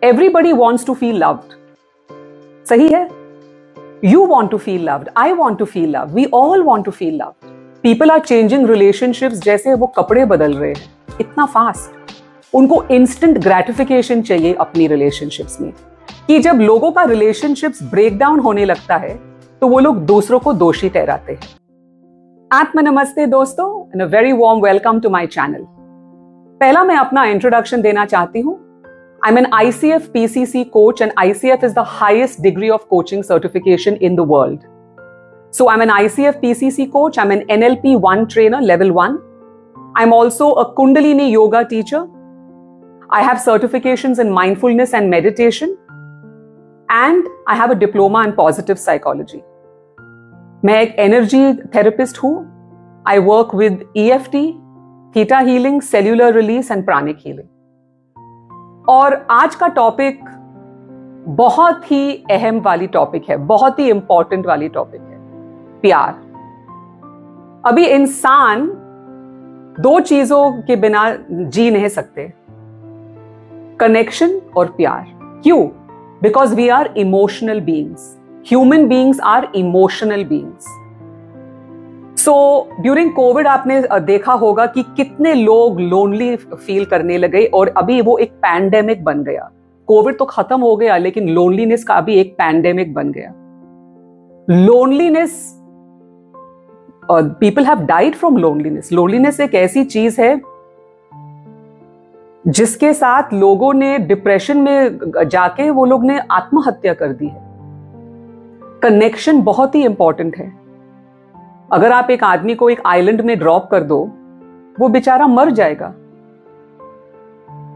Everybody wants to feel loved. सही है? You want to feel loved. I want to feel loved. We all want to feel loved. People are changing relationships जैसे वो कपड़े बदल रहे हैं, इतना फास्ट। उनको इंस्टेंट ग्रेटिफिकेशन चाहिए अपनी रिलेशनशिप्स में, कि जब लोगों का रिलेशनशिप्स ब्रेक डाउन होने लगता है तो वो लोग दूसरों को दोषी ठहराते हैं। आत्म नमस्ते दोस्तों, and a very warm welcome to my channel. पहला मैं अपना इंट्रोडक्शन देना चाहती हूं। I'm an ICF PCC coach, and ICF is the highest degree of coaching certification in the world. So I'm an ICF PCC coach. I'm an NLP 1 trainer, level 1. I'm also a Kundalini yoga teacher. I have certifications in mindfulness and meditation. And I have a diploma in positive psychology. मैं एक energy therapist हूँ. I work with EFT, theta healing, cellular release and pranic healing. और आज का topic बहुत ही अहम वाली topic है, बहुत ही इंपॉर्टेंट वाली टॉपिक है, प्यार। अभी इंसान दो चीजों के बिना जी नहीं सकते, कनेक्शन और प्यार। क्यों? Because we are emotional beings. Human beings are emotional beings. So during Covid आपने देखा होगा कि कितने लोग लोनली फील करने लगे, और अभी वो एक पैंडेमिक बन गया। कोविड तो खत्म हो गया, लेकिन लोनलीनेस का भी एक पैंडेमिक बन गया। Loneliness, people have died from loneliness. Loneliness एक ऐसी चीज है जिसके साथ लोगों ने डिप्रेशन में जाके वो लोग ने आत्महत्या कर दी है। कनेक्शन बहुत ही इंपॉर्टेंट है। अगर आप एक आदमी को एक आइलैंड में ड्रॉप कर दो, वो बेचारा मर जाएगा,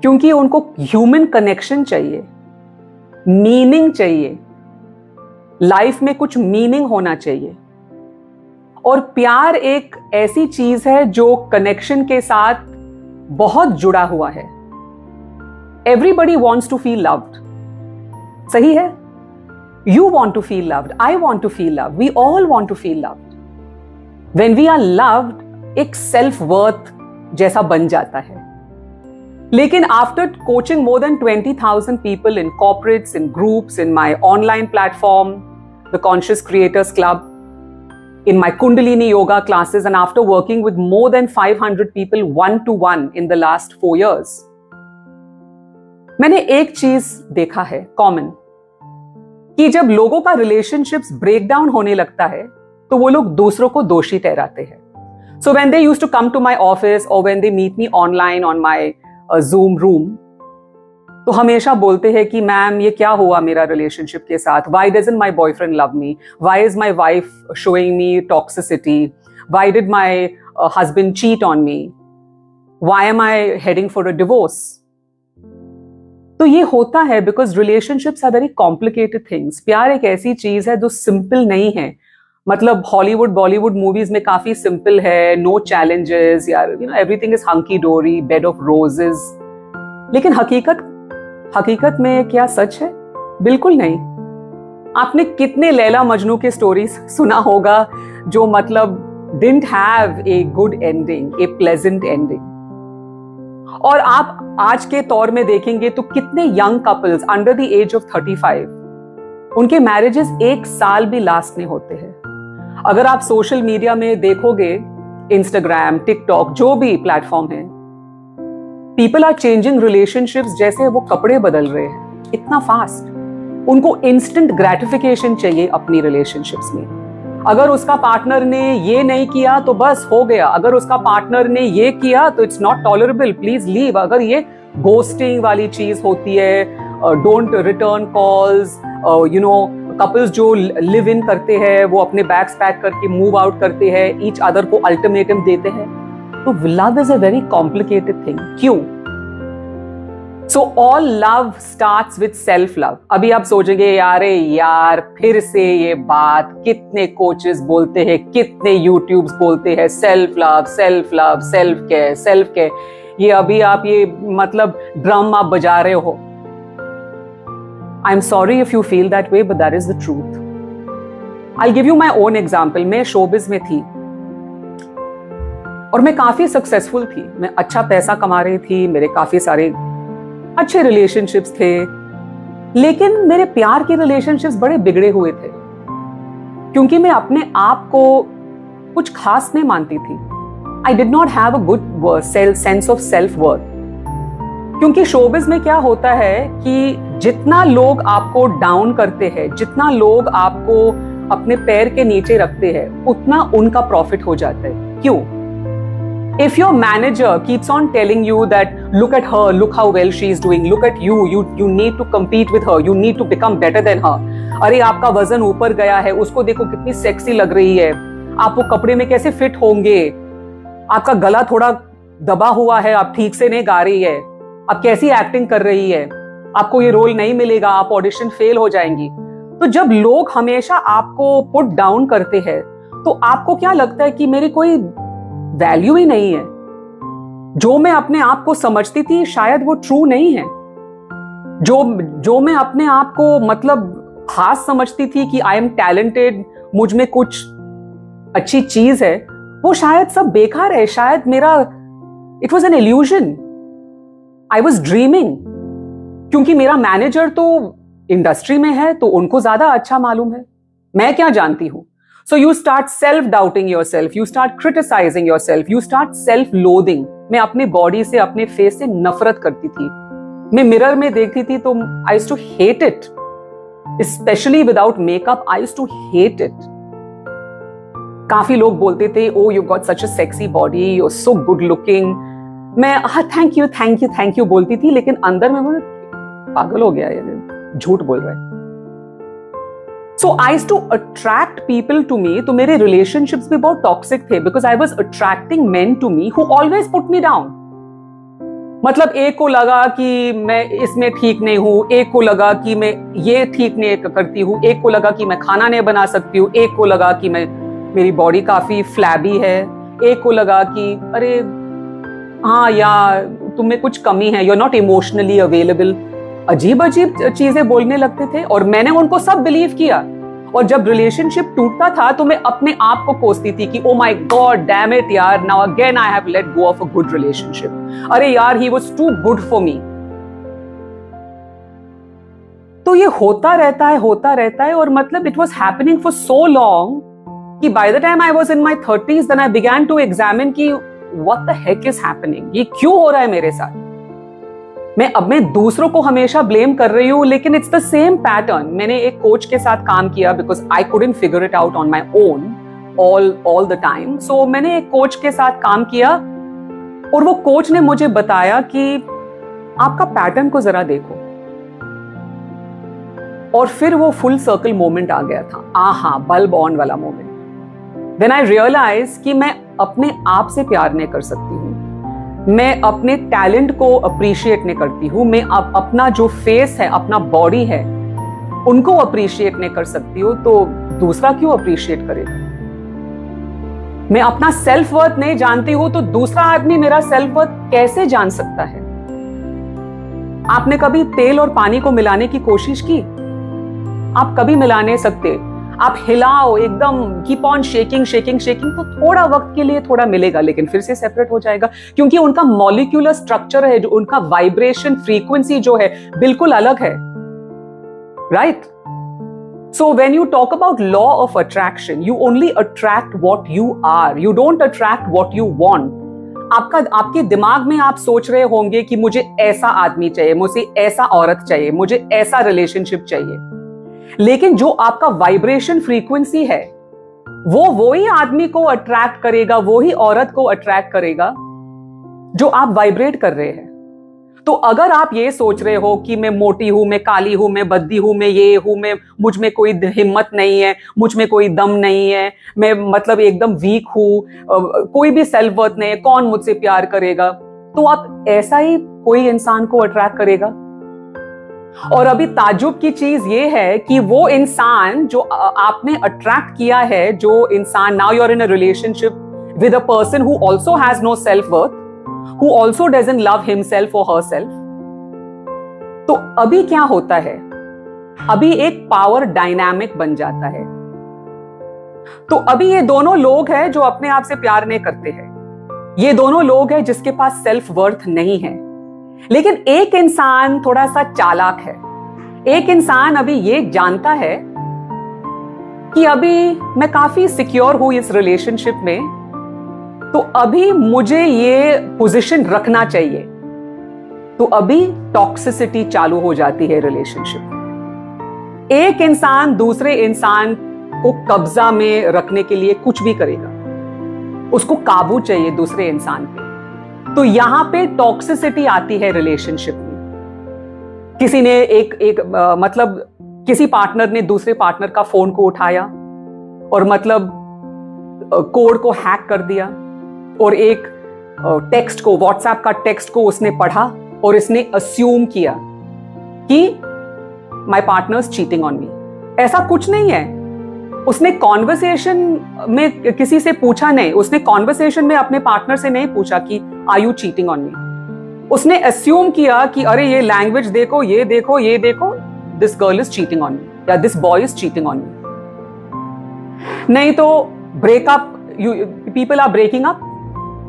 क्योंकि उनको ह्यूमन कनेक्शन चाहिए, मीनिंग चाहिए, लाइफ में कुछ मीनिंग होना चाहिए। और प्यार एक ऐसी चीज है जो कनेक्शन के साथ बहुत जुड़ा हुआ है। Everybody wants to feel loved. सही है? You want to feel loved, I want to feel loved, we all want to feel loved. When we are loved, एक सेल्फ वर्थ जैसा बन जाता है। लेकिन after coaching more than 20,000 people in corporates, in groups, in my online platform, the Conscious Creators Club, in my Kundalini yoga classes, and after working with more than 500 people one-to-one in the last 4 years, मैंने एक चीज देखा है common, कि जब लोगों का relationships break down होने लगता है तो वो लोग दूसरों को दोषी ठहराते हैं। So when they used to come to my office और when they meet me online on my Zoom room, तो हमेशा बोलते हैं कि मैम ये क्या हुआ मेरा रिलेशनशिप के साथ? Why doesn't my boyfriend love me? Why is my wife showing me toxicity? Why did my husband cheat on me? Why am I heading for a divorce? तो ये होता है because relationships are very complicated things. प्यार एक ऐसी चीज है जो सिंपल नहीं है। मतलब हॉलीवुड बॉलीवुड मूवीज में काफी सिंपल है, नो चैलेंजेस, यार एवरीथिंग इज हंकी डोरी, बेड ऑफ रोजेस। लेकिन हकीकत में क्या सच है? बिल्कुल नहीं। आपने कितने लैला मजनू के स्टोरीज सुना होगा जो मतलब didn't have a good ending, a pleasant ending. और आप आज के तौर में देखेंगे तो कितने young couples under the age of 35, उनके मैरिजेस 1 साल भी लास्ट नहीं होते हैं। अगर आप सोशल मीडिया में देखोगे, इंस्टाग्राम, टिकटॉक, जो भी प्लेटफॉर्म है, पीपल आर चेंजिंग रिलेशनशिप्स जैसे वो कपड़े बदल रहे हैं, इतना फास्ट। उनको इंस्टेंट ग्रेटिफिकेशन चाहिए अपनी रिलेशनशिप्स में। अगर उसका पार्टनर ने ये नहीं किया तो बस हो गया, अगर उसका पार्टनर ने ये किया तो it's not tolerable, please leave. अगर ये घोस्टिंग वाली चीज होती है, डोंट रिटर्न कॉल्स, कपल्स जो लिव इन करते हैं वो अपने बैग्स पैक करके मूव आउट करते हैं, ईच अदर को अल्टीमेटम देते हैं। तो love is a very complicated thing. क्यों? So all love starts with self love. अभी आप सोचेंगे यार फिर से ये बात, कितने कोचेस बोलते हैं, कितने यूट्यूब्स बोलते हैं, self love, self love, self care, self care. ये अभी आप ये मतलब ड्रम आप बजा रहे हो। I'm sorry if you feel that way, but that is the truth. I'll give you my own example. मैं शोबिज में थी और मैं काफी सक्सेसफुल थी। मैं अच्छा पैसा कमा रही थी, मेरे काफी सारे अच्छे रिलेशनशिप्स थे, लेकिन मेरे प्यार के रिलेशनशिप्स बड़े बिगड़े हुए थे, क्योंकि मैं अपने आप को कुछ खास नहीं मानती थी। आई did not have a good sense of self worth. क्योंकि शोबिज में क्या होता है कि जितना लोग आपको डाउन करते हैं, जितना लोग आपको अपने पैर के नीचे रखते हैं, उतना उनका प्रॉफिट हो जाता है। क्यों? If your manager keeps on telling you that look at her, look how well she is doing, look at you need to compete with her, you need to become better than her. अरे आपका वजन ऊपर गया है, उसको देखो कितनी sexy लग रही है, आप वो कपड़े में कैसे फिट होंगे, आपका गला थोड़ा दबा हुआ है, आप ठीक से नहीं गा रही है, आप कैसी एक्टिंग कर रही है, आपको ये रोल नहीं मिलेगा, आप ऑडिशन फेल हो जाएंगी। तो जब लोग हमेशा आपको पुट डाउन करते हैं तो आपको क्या लगता है कि मेरी कोई वैल्यू ही नहीं है। जो मैं अपने आप को समझती थी शायद वो ट्रू नहीं है। जो मैं अपने आप को मतलब खास समझती थी कि आई एम टैलेंटेड, मुझ में कुछ अच्छी चीज है, वो शायद सब बेकार है। शायद मेरा it was an illusion, I was dreaming. क्योंकि मेरा मैनेजर तो इंडस्ट्री में है तो उनको ज्यादा अच्छा मालूम है, मैं क्या जानती हूं। So you start self-doubting yourself, you start criticizing yourself, you start self-loathing. मैं अपने बॉडी से, अपने फेस से नफरत करती थी। मैं मिरर में देखती थी तो I used to hate it, especially without makeup. I used to hate it. काफी लोग बोलते थे, oh you got such a sexy body, you're so good looking. मैं thank you बोलती थी, लेकिन अंदर में मुझे पागल हो गया, ये झूठ बोल रहा है। So I used to attract people to me. तो मेरे relationships भी बहुत toxic थे because I was attracting men to me who always put me down. मतलब एक को लगा कि मैं इसमें ठीक नहीं हूं, एक को लगा कि मैं ये ठीक नहीं करती हूं, एक को लगा कि मैं खाना नहीं बना सकती हूं, एक को लगा कि मेरी बॉडी काफी फ्लैबी है, एक को लगा कि अरे हाँ यार तुम्हें कुछ कमी है, you're not emotionally available. अजीब अजीब चीजें बोलने लगते थे और मैंने उनको सब बिलीव किया। और जब रिलेशनशिप टूटता था तो मैं अपने आप को कोसती थी कि oh my god damn it यार, now again I have let go of a good relationship. अरे यार he was too good for me. तो ये होता रहता है और मतलब it was happening for so long कि by the time I was in my 30s then I began to examine कि what the heck is happening, ये क्यों हो रहा है मेरे साथ। मैं दूसरों को हमेशा ब्लेम कर रही हूं, लेकिन इट्स द सेम पैटर्न। मैंने एक कोच के साथ काम किया because I couldn't figure it out on my own all the time. So मैंने एक कोच के साथ काम किया और वो कोच ने मुझे बताया कि आपका पैटर्न को जरा देखो। और फिर वो फुल सर्कल मोमेंट आ गया था, आहा बल्ब ऑन वाला मोमेंट। देन आई रियलाइज कि मैं अपने आप से प्यार नहीं कर सकती हूँ, मैं अपने टैलेंट को अप्रिशिएट नहीं करती हूं, मैं अपना जो फेस है, अपना बॉडी है, उनको अप्रिशिएट नहीं कर सकती हूं, तो दूसरा क्यों अप्रिशिएट करेगा। मैं अपना सेल्फ वर्थ नहीं जानती हूं तो दूसरा आदमी मेरा सेल्फ वर्थ कैसे जान सकता है। आपने कभी तेल और पानी को मिलाने की कोशिश की? आप कभी मिला नहीं सकते। आप हिलाओ एकदम, कीप ऑन शेकिंग तो थोड़ा वक्त के लिए थोड़ा मिलेगा, लेकिन फिर से सेपरेट हो जाएगा, क्योंकि उनका मॉलिक्यूलर स्ट्रक्चर है, जो उनका वाइब्रेशन फ्रीक्वेंसी जो है बिल्कुल अलग है, right. So when you talk about law of attraction, you only attract what you are, you don't attract what you want. आपके दिमाग में आप सोच रहे होंगे कि मुझे ऐसा आदमी चाहिए, मुझे ऐसा औरत चाहिए, मुझे ऐसा रिलेशनशिप चाहिए, लेकिन जो आपका वाइब्रेशन फ्रीक्वेंसी है वो ही आदमी को अट्रैक्ट करेगा, वो ही औरत को अट्रैक्ट करेगा जो आप वाइब्रेट कर रहे हैं। तो अगर आप ये सोच रहे हो कि मैं मोटी हूं, मैं काली हूं, मैं बद्दी हूं, मैं ये हूं, मैं मुझ में कोई हिम्मत नहीं है, मुझ में कोई दम नहीं है, मैं मतलब एकदम वीक हूं, कोई भी सेल्फ वर्थ नहीं है, कौन मुझसे प्यार करेगा, तो आप ऐसा ही कोई इंसान को अट्रैक्ट करेगा। और अभी ताज्जुब की चीज ये है कि वो इंसान जो आपने अट्रैक्ट किया है, जो इंसान, now you are in a relationship with a person who also has no self worth, who also doesn't love himself और हरसेल्फ। तो अभी क्या होता है, अभी एक पावर डायनामिक बन जाता है। तो अभी ये दोनों लोग हैं जो अपने आप से प्यार नहीं करते हैं, ये दोनों लोग हैं जिसके पास सेल्फ वर्थ नहीं है, लेकिन एक इंसान थोड़ा सा चालाक है, एक इंसान अभी ये जानता है कि अभी मैं काफी सिक्योर हूं इस रिलेशनशिप में, तो अभी मुझे ये पोजीशन रखना चाहिए, तो अभी टॉक्सिसिटी चालू हो जाती है रिलेशनशिप में। एक इंसान दूसरे इंसान को कब्जा में रखने के लिए कुछ भी करेगा, उसको काबू चाहिए दूसरे इंसान पे, तो यहां पे टॉक्सिसिटी आती है रिलेशनशिप में। किसी ने मतलब किसी पार्टनर ने दूसरे पार्टनर का फोन को उठाया और मतलब कोड को हैक कर दिया, और एक टेक्स्ट को, व्हाट्सएप का टेक्स्ट को उसने पढ़ा और इसने अस्यूम किया कि my partner is cheating on मी। ऐसा कुछ नहीं है। उसने कॉन्वर्सेशन में किसी से पूछा नहीं, उसने कॉन्वर्सेशन में अपने पार्टनर से नहीं पूछा कि are you cheating on me. उसने अस्यूम किया कि अरे ये लैंग्वेज देखो, ये देखो, ये देखो, this girl is cheating on me या this boy is cheating on me. नहीं तो breakup, people are breaking up,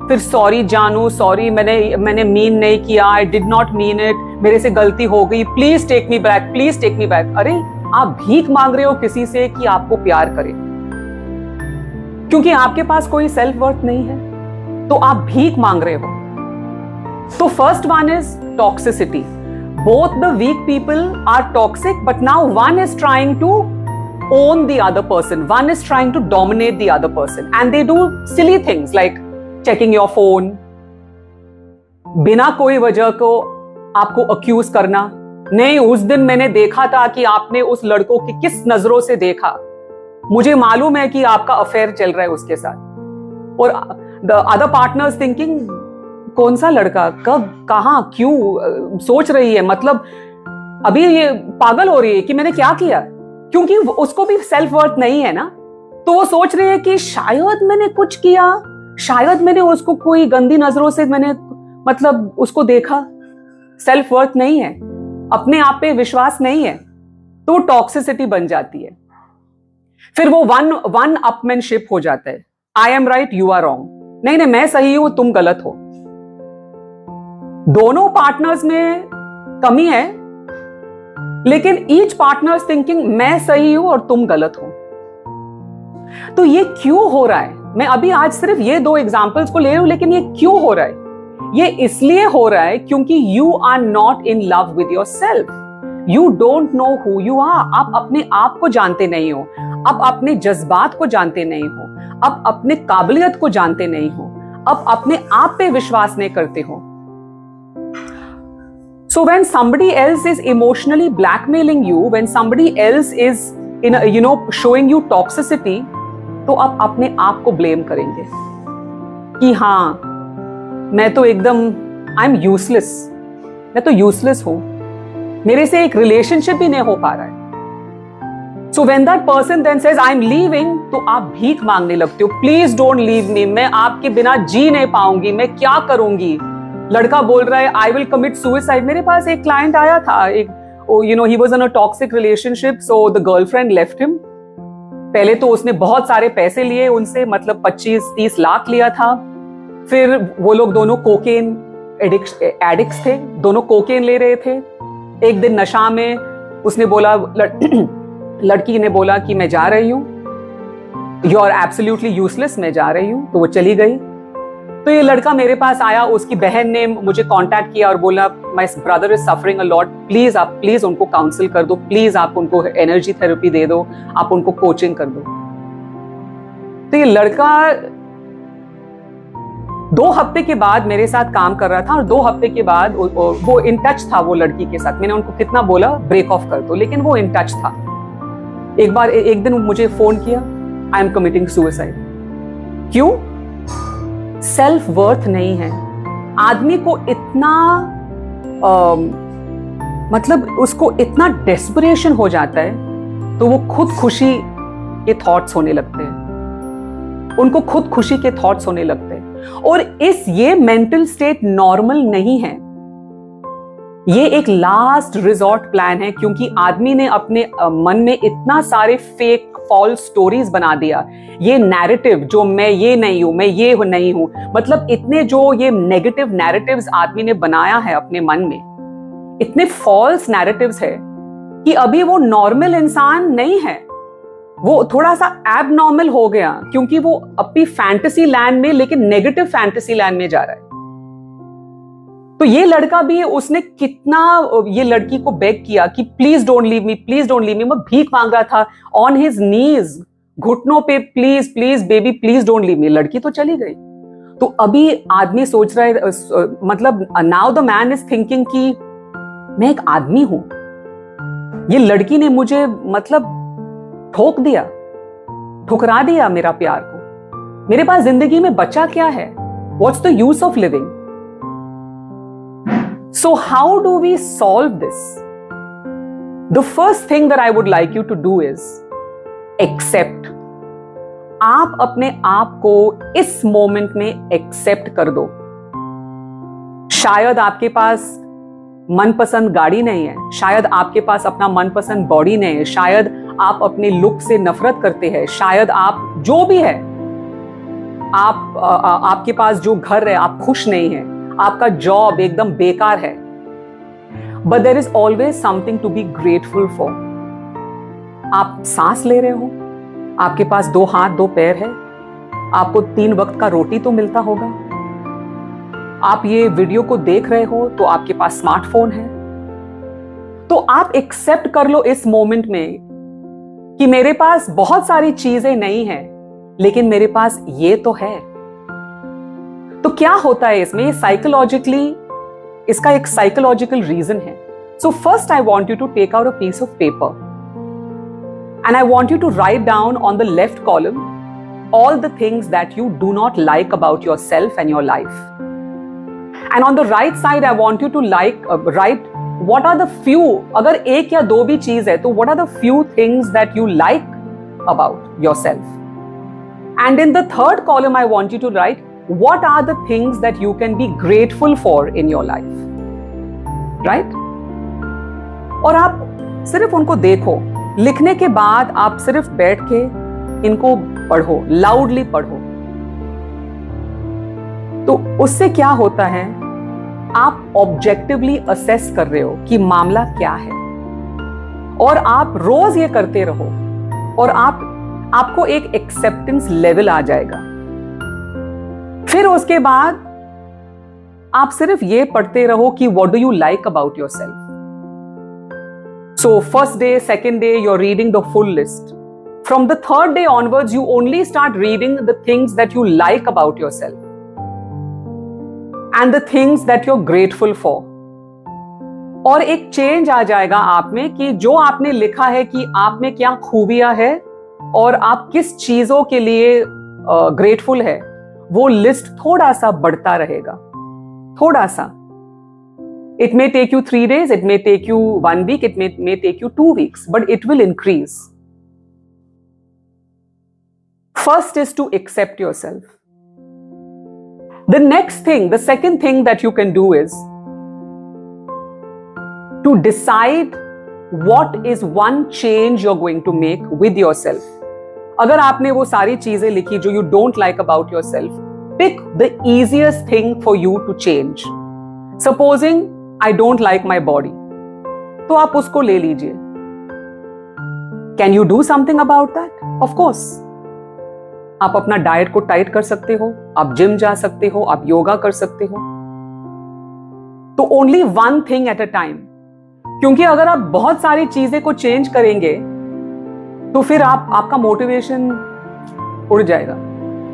फिर सॉरी जानू, सॉरी मैंने मीन नहीं किया, I did not mean it, मेरे से गलती हो गई, please take me back, please take me back. अरे आप भीख मांग रहे हो किसी से कि आपको प्यार करे, क्योंकि आपके पास कोई सेल्फ वर्थ नहीं है, तो आप भीख मांग रहे हो। तो first one is toxicity. Both the weak people are toxic, but now one is trying to own the other person, one is trying to dominate the other person, and they do silly things like checking your phone, बिना कोई वजह को आपको accused करना। नहीं, उस दिन मैंने देखा था कि आपने उस लड़कों की किस नजरों से देखा, मुझे मालूम है कि आपका अफेयर चल रहा है उसके साथ। और द अदर पार्टनर्स थिंकिंग, कौन सा लड़का, कब, कहां, क्यों सोच रही है, मतलब अभी ये पागल हो रही है कि मैंने क्या किया, क्योंकि उसको भी सेल्फ वर्थ नहीं है ना। तो वो सोच रही है कि शायद मैंने कुछ किया, शायद मैंने उसको कोई गंदी नजरों से मैंने मतलब उसको देखा। सेल्फ वर्थ नहीं है, अपने आप पे विश्वास नहीं है, तो वो टॉक्सिसिटी बन जाती है। फिर वो वन अपमैनशिप हो जाता है। I am right, you are wrong. नहीं नहीं, मैं सही हूं, तुम गलत हो। दोनों पार्टनर्स में कमी है, लेकिन ईच पार्टनर्स थिंकिंग मैं सही हूं और तुम गलत हो। तो ये क्यों हो रहा है? मैं अभी आज सिर्फ ये दो एग्जांपल्स को ले रहा हूं, लेकिन ये क्यों हो रहा है? ये इसलिए हो रहा है क्योंकि you are not in love with yourself. You don't know who you are. आप अपने आप को जानते नहीं हो, आप अपने जज्बात को जानते नहीं हो, आप अपने काबिलियत को जानते नहीं हो, आप अपने आप पे विश्वास नहीं करते हो। So when somebody else is emotionally blackmailing you, when somebody else is showing you toxicity, तो आप अपने आप को ब्लेम करेंगे कि हाँ, मैं तो एकदम आई एम यूजलेस, मैं तो यूजलेस हूं, मेरे से एक रिलेशनशिप भी नहीं हो पा रहा है। So when that person then says I am leaving, तो आप भीख मांगने लगते हो, प्लीज डोंट लीव मी, मैं आपके बिना जी नहीं पाऊंगी, मैं क्या करूंगी। लड़का बोल रहा है आई विल कमिट सुसाइड। मेरे पास एक क्लाइंट आया था, एक he was in a toxic relationship, so the girlfriend left him. पहले तो उसने बहुत सारे पैसे लिए उनसे, मतलब 25-30 लाख लिया था। फिर वो लोग दोनों कोकेन एडिक्ट्स थे, दोनों कोकेन ले रहे थे। एक दिन नशा में उसने बोला, लड़की ने बोला कि मैं जा रही हूं, यू आर एब्सोल्युटली यूजलेस, मैं जा रही हूं। तो वो चली गई। तो ये लड़का मेरे पास आया, उसकी बहन ने मुझे कांटेक्ट किया और बोला my brother is suffering a lot, please आप प्लीज उनको काउंसिल कर दो, प्लीज आप उनको एनर्जी थेरेपी दे दो, आप उनको कोचिंग कर दो। तो ये लड़का 2 हफ्ते के बाद मेरे साथ काम कर रहा था, और 2 हफ्ते के बाद वो इन टच था वो लड़की के साथ। मैंने उनको कितना बोला ब्रेक ऑफ कर दो, लेकिन वो इन टच था। एक दिन मुझे फोन किया, आई एम कमिटिंग सुसाइड। क्यों? सेल्फ वर्थ नहीं है। आदमी को इतना मतलब उसको इतना डेस्परेशन हो जाता है, तो वो खुद खुशी के थॉट्स होने लगते हैं, उनको खुद खुशी के थॉट्स होने लगते हैं। और ये मेंटल स्टेट नॉर्मल नहीं है, ये एक लास्ट रिजॉर्ट प्लान है, क्योंकि आदमी ने अपने मन में इतना सारे फेक फॉल्स स्टोरीज बना दिया। ये नैरेटिव जो मैं ये नहीं हूं, मैं ये नहीं हूं, मतलब इतने जो ये नेगेटिव नैरेटिव्स आदमी ने बनाया है अपने मन में, इतने फॉल्स नैरेटिव्स है कि अभी वो नॉर्मल इंसान नहीं है, वो थोड़ा सा एबनॉर्मल हो गया, क्योंकि वो अपनी फैंटेसी लैंड में, लेकिन नेगेटिव फैंटेसी लैंड में जा रहा है। तो ये लड़का भी, उसने कितना ये लड़की को बेग किया कि please don't leave me, please don't leave me. मैं भीख मांग रहा था ऑन हिज नीज, घुटनों पे, please please baby please don't leave me. लड़की तो चली गई। तो अभी आदमी सोच रहा है, मतलब now the man is thinking कि मैं एक आदमी हूं, ये लड़की ने मुझे मतलब ठोक दिया, ठुकरा दिया मेरा प्यार को, मेरे पास जिंदगी में बचा क्या है? What's the use of living? So how do we solve this? The first thing that I would like you to do is accept. आप अपने आप को इस मोमेंट में एक्सेप्ट कर दो। शायद आपके पास मनपसंद गाड़ी नहीं है, शायद आपके पास अपना मनपसंद बॉडी नहीं है, शायद आप अपने लुक से नफरत करते हैं, शायद आप जो भी है, आपके पास जो घर है आप खुश नहीं है, आपका जॉब एकदम बेकार है। But there is always something to be grateful for. आप सांस ले रहे हो, आपके पास 2 हाथ 2 पैर है, आपको 3 वक्त का रोटी तो मिलता होगा, आप ये वीडियो को देख रहे हो तो आपके पास स्मार्टफोन है। तो आप एक्सेप्ट कर लो इस मोमेंट में कि मेरे पास बहुत सारी चीजें नहीं है, लेकिन मेरे पास ये तो है। तो क्या होता है इसमें? साइकोलॉजिकली, इसका एक साइकोलॉजिकल रीजन है। So first I want you to take out a piece of paper and I want you to write down on the left column all the things that you do not like about yourself and your life, and on the right side I want you to write what are the few, अगर 1 या 2 भी चीज है तो what are the few things that you like about yourself, and in the third column I want you to write what are the things that you can be grateful for in your life, right? और आप सिर्फ उनको देखो, लिखने के बाद आप सिर्फ बैठ के इनको पढ़ो, लाउडली पढ़ो। तो उससे क्या होता है, आप ऑब्जेक्टिवली असेस कर रहे हो कि मामला क्या है, और आप रोज ये करते रहो और आपको एक एक्सेप्टेंस लेवल आ जाएगा। फिर उसके बाद आप सिर्फ ये पढ़ते रहो कि what do you like about yourself. So first day, second day you are reading the full list. From the third day onwards you only start reading the things that you like about yourself and the things that you're grateful for. और एक change आ जाएगा आप में कि जो आपने लिखा है कि आप में क्या खूबियां है और आप किस चीजों के लिए ग्रेटफुल है, वो लिस्ट थोड़ा सा बढ़ता रहेगा, थोड़ा सा। It may take you 3 days, it may take you 1 week, it may take you 2 weeks, but it will increase. First is to accept yourself. The next thing, the second thing that you can do is to decide what is one change you're going to make with yourself. अगर आपने वो सारी चीजें लिखी जो you don't like about yourself, pick the easiest thing for you to change. Supposing I don't like my body, तो आप उसको ले लीजिए। Can you do something about that? Of course. आप अपना डाइट को टाइट कर सकते हो, आप जिम जा सकते हो, आप योगा कर सकते हो। तो only one thing at a time, क्योंकि अगर आप बहुत सारी चीजें को चेंज करेंगे तो फिर आपका मोटिवेशन उड़ जाएगा,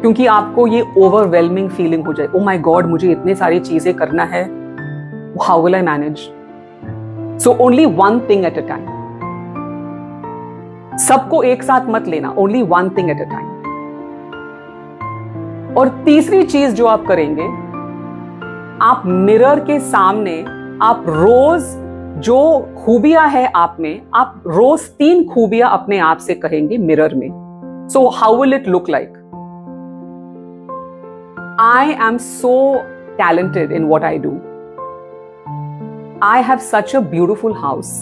क्योंकि आपको ये ओवरवेलमिंग फीलिंग हो जाए, ओ माय गॉड मुझे इतनी सारी चीजें करना है, how will I manage? So only one thing at a time. सबको एक साथ मत लेना, only one thing at a time. और तीसरी चीज जो आप करेंगे, आप मिरर के सामने आप रोज जो खूबियां है आप में, आप रोज 3 खूबियां अपने आप से कहेंगे मिरर में। So how will it look like? I am so talented in what I do, I have such a beautiful house,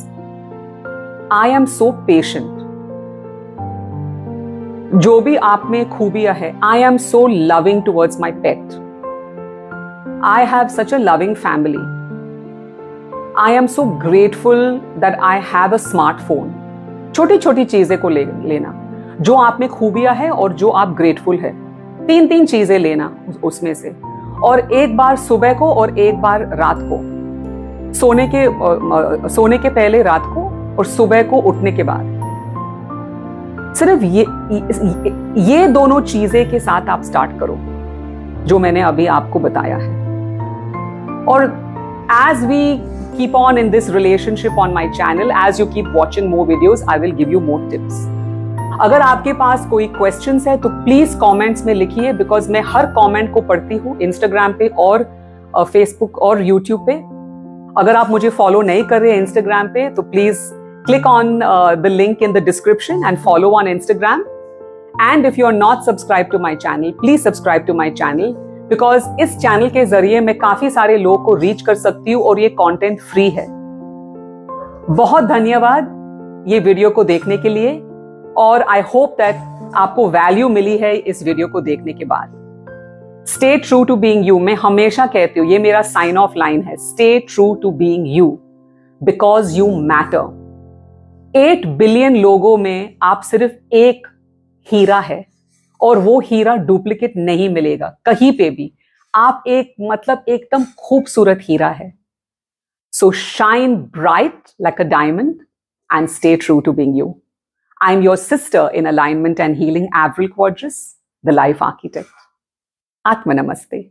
I am so patient. जो भी आप में खूबियां है, I am so loving towards my pet, I have such a loving family, I am so grateful that I have a smartphone. छोटी छोटी चीजें को लेना, जो आप में खूबियां है और जो आप ग्रेटफुल है, तीन तीन चीजें लेना उसमें से, और एक बार सुबह को और एक बार रात को, सोने के पहले रात को और सुबह को उठने के बाद। सिर्फ ये दोनों चीजें के साथ आप स्टार्ट करो जो मैंने अभी आपको बताया है। और as we keep on in this relationship on my channel, as you keep watching more videos, I will give you more tips. अगर आपके पास कोई क्वेश्चंस है तो प्लीज कमेंट्स में लिखिए, बिकॉज मैं हर कमेंट को पढ़ती हूँ इंस्टाग्राम पे और फेसबुक और यूट्यूब पे। अगर आप मुझे फॉलो नहीं कर रहे हैं इंस्टाग्राम पे तो please click on the link in the description and follow on Instagram. And if you are not subscribed to my channel, please subscribe to my channel, because इस चैनल के जरिए मैं काफी सारे लोगों को रीच कर सकती हूँ और ये कंटेंट फ्री है। बहुत धन्यवाद ये वीडियो को देखने के लिए, और आई होप दैट आपको वैल्यू मिली है इस वीडियो को देखने के बाद। Stay true to being you, मैं हमेशा कहती हूँ, ये मेरा साइन ऑफ लाइन है, stay true to being you because you matter. 8 billion लोगों में आप सिर्फ एक हीरा है, और वो हीरा डुप्लीकेट नहीं मिलेगा कहीं पे भी। आप एक एकदम खूबसूरत हीरा है। So shine bright like a diamond and stay true to being you. I am your sister in alignment and healing, Avril Quadras, the life architect. आत्मा नमस्ते।